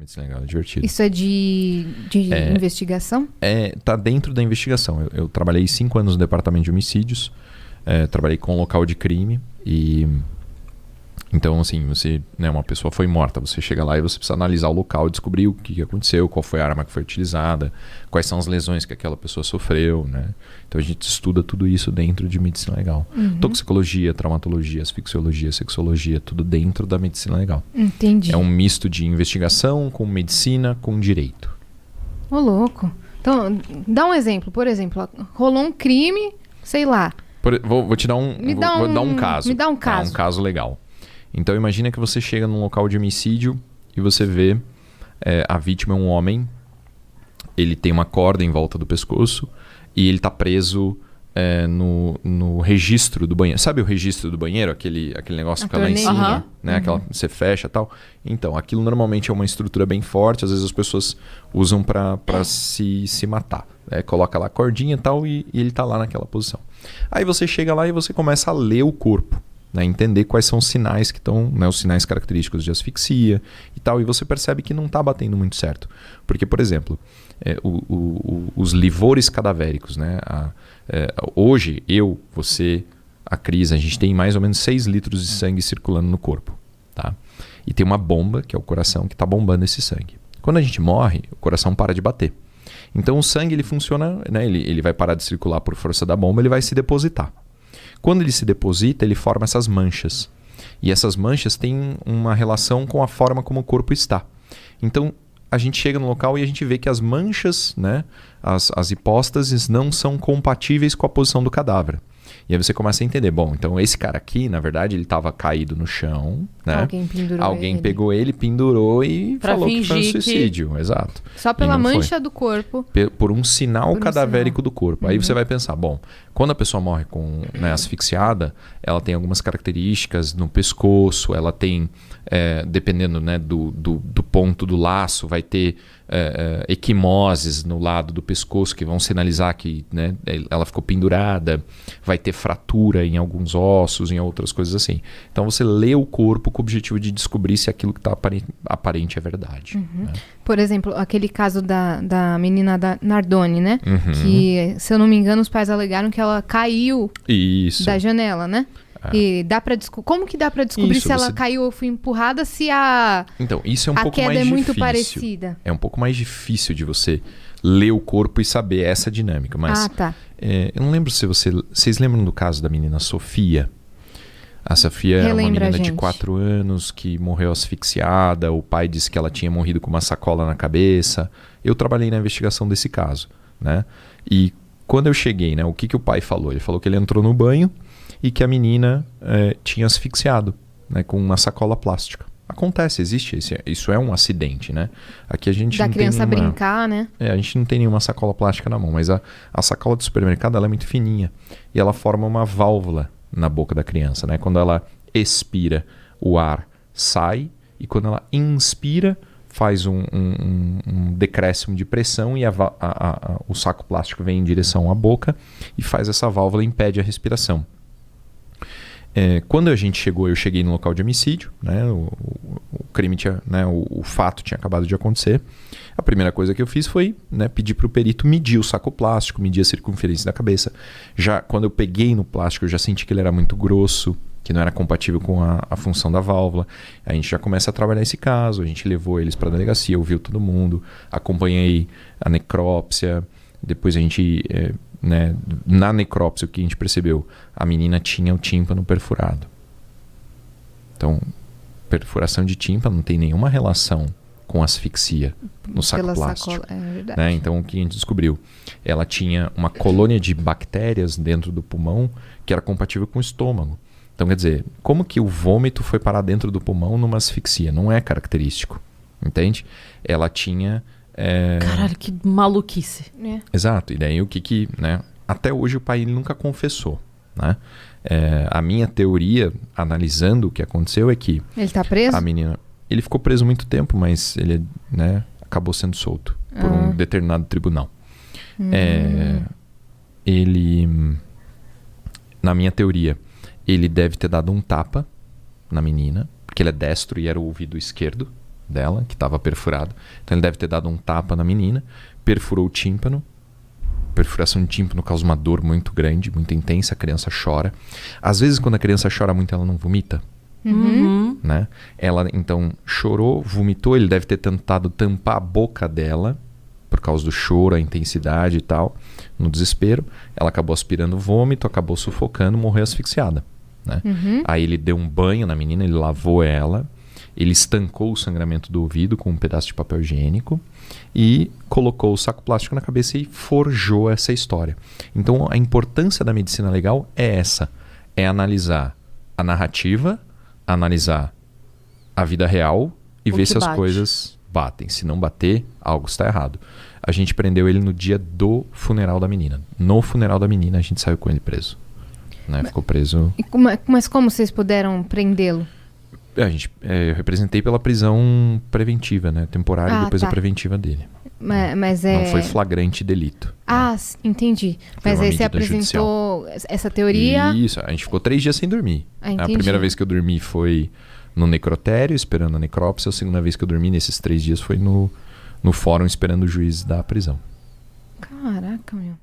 medicina legal, é divertido. Isso é de investigação? Tá dentro da investigação. Eu trabalhei 5 anos no departamento de homicídios, trabalhei com local de crime e... Então, assim, você, né, uma pessoa foi morta, você chega lá e você precisa analisar o local, descobrir o que aconteceu, qual foi a arma que foi utilizada, quais são as lesões que aquela pessoa sofreu, né? Então a gente estuda tudo isso dentro de medicina legal. Toxicologia, traumatologia, asfixiologia, sexologia, tudo dentro da medicina legal. Entendi. É um misto de investigação com medicina, com direito. Ô, louco. Então, dá um exemplo. Por exemplo, rolou um crime, sei lá. Vou te dar vou dar um caso. Me dá um caso. Um caso legal. Então imagina que você chega num local de homicídio e você vê a vítima é um homem, ele tem uma corda em volta do pescoço e ele está preso no registro do banheiro. Sabe o registro do banheiro? Aquele negócio que fica lá em cima, né? Aquela que você fecha e tal. Então, aquilo normalmente é uma estrutura bem forte, às vezes as pessoas usam para se matar. Coloca lá a cordinha e tal e ele está lá naquela posição. Aí você chega lá e você começa a ler o corpo. Né, entender quais são os sinais que estão, né, os sinais característicos de asfixia e tal, e você percebe que não está batendo muito certo. Porque, por exemplo, os livores cadavéricos, né, hoje, você, a Cris, a gente tem mais ou menos 6 litros de sangue circulando no corpo. Tá? E tem uma bomba, que é o coração, que está bombando esse sangue. Quando a gente morre, o coração para de bater. Então o sangue ele funciona, né, ele vai parar de circular por força da bomba, ele vai se depositar. Quando ele se deposita, ele forma essas manchas. E essas manchas têm uma relação com a forma como o corpo está. Então, a gente chega no local e a gente vê que as manchas, né, as hipóstases, não são compatíveis com a posição do cadáver. E aí você começa a entender, bom, então esse cara aqui, na verdade, ele estava caído no chão, né? Alguém pegou ele, pendurou e falou que foi um suicídio. Exato. Só pela mancha do corpo. Por um sinal cadavérico do corpo. Aí você vai pensar, bom, quando a pessoa morre asfixiada, ela tem algumas características no pescoço, ela tem, dependendo, né, do ponto do laço, vai ter equimoses no lado do pescoço que vão sinalizar que, né, ela ficou pendurada, vai ter fratura em alguns ossos, em outras coisas assim. Então você lê o corpo com o objetivo de descobrir se aquilo que está aparente é verdade. Né? Por exemplo, aquele caso da menina da Nardoni, né? Que, se eu não me engano, os pais alegaram que ela caiu da janela, né? E como que dá para descobrir se ela caiu ou foi empurrada, se Então, isso é um pouco queda mais é muito difícil. Parecida? É um pouco mais difícil de você ler o corpo e saber essa dinâmica. Mas eu não lembro se vocês lembram do caso da menina Sofia? A Sofia é uma menina de 4 anos que morreu asfixiada. O pai disse que ela tinha morrido com uma sacola na cabeça. Eu trabalhei na investigação desse caso, né? E quando eu cheguei, né, o que o pai falou? Ele falou que ele entrou no banho e que a menina tinha asfixiado, né, com uma sacola plástica. Acontece, existe. Isso é um acidente, né? Aqui a gente da não criança tem nenhuma, brincar, né? A gente não tem nenhuma sacola plástica na mão, mas a sacola do supermercado ela é muito fininha e ela forma uma válvula na boca da criança, né? Quando ela expira, o ar sai e quando ela inspira, faz um decréscimo de pressão e o saco plástico vem em direção à boca e faz essa válvula e impede a respiração. Quando a gente chegou, eu cheguei no local de homicídio, né? O crime tinha, né? O fato tinha acabado de acontecer. A primeira coisa que eu fiz foi, né, pedir para o perito medir o saco plástico, medir a circunferência da cabeça. Já quando eu peguei no plástico, eu já senti que ele era muito grosso, que não era compatível com a função da válvula. A gente já começa a trabalhar esse caso, a gente levou eles para a delegacia, ouviu todo mundo, acompanhei a necrópsia, depois a gente... né, na necrópsia, o que a gente percebeu? A menina tinha o tímpano perfurado. Então, perfuração de tímpano não tem nenhuma relação com asfixia no saco plástico. Né? Então, o que a gente descobriu? Ela tinha uma colônia de bactérias dentro do pulmão que era compatível com o estômago. Então, quer dizer, como que o vômito foi parar dentro do pulmão numa asfixia? Não é característico, entende? Ela tinha... Caralho, que maluquice. Exato. E daí o que né? Até hoje o pai ele nunca confessou, né? A minha teoria, analisando o que aconteceu, é que... Ele tá preso? A menina... Ele ficou preso muito tempo, mas ele, né, acabou sendo solto por um determinado tribunal. Ele... Na minha teoria, ele deve ter dado um tapa na menina, porque ele é destro e era o ouvido esquerdo dela, que estava perfurado. Então ele deve ter dado um tapa na menina, perfurou o tímpano. Perfuração de tímpano causa uma dor muito grande, muito intensa, a criança chora. Às vezes, quando a criança chora muito, ela não vomita. Né? Ela, então, chorou, vomitou, ele deve ter tentado tampar a boca dela, por causa do choro, a intensidade e tal, no desespero. Ela acabou aspirando vômito, acabou sufocando, morreu asfixiada. Né? Aí ele deu um banho na menina, ele lavou ela, ele estancou o sangramento do ouvido com um pedaço de papel higiênico e colocou o saco plástico na cabeça e forjou essa história. Então a importância da medicina legal é essa, é analisar a narrativa, analisar a vida real e ver se as coisas batem. Se não bater, algo está errado. A gente prendeu ele no dia do funeral da menina. No funeral da menina a gente saiu com ele preso. Né? Ficou preso. Mas como vocês puderam prendê-lo? Eu representei pela prisão preventiva, né? Temporária e depois a preventiva dele. Mas não foi flagrante delito. Entendi. Mas aí você apresentou essa teoria? Isso, a gente ficou 3 dias sem dormir. A primeira vez que eu dormi foi no necrotério, esperando a necrópsia. A segunda vez que eu dormi nesses 3 dias foi no fórum, esperando o juiz da prisão. Caraca, meu.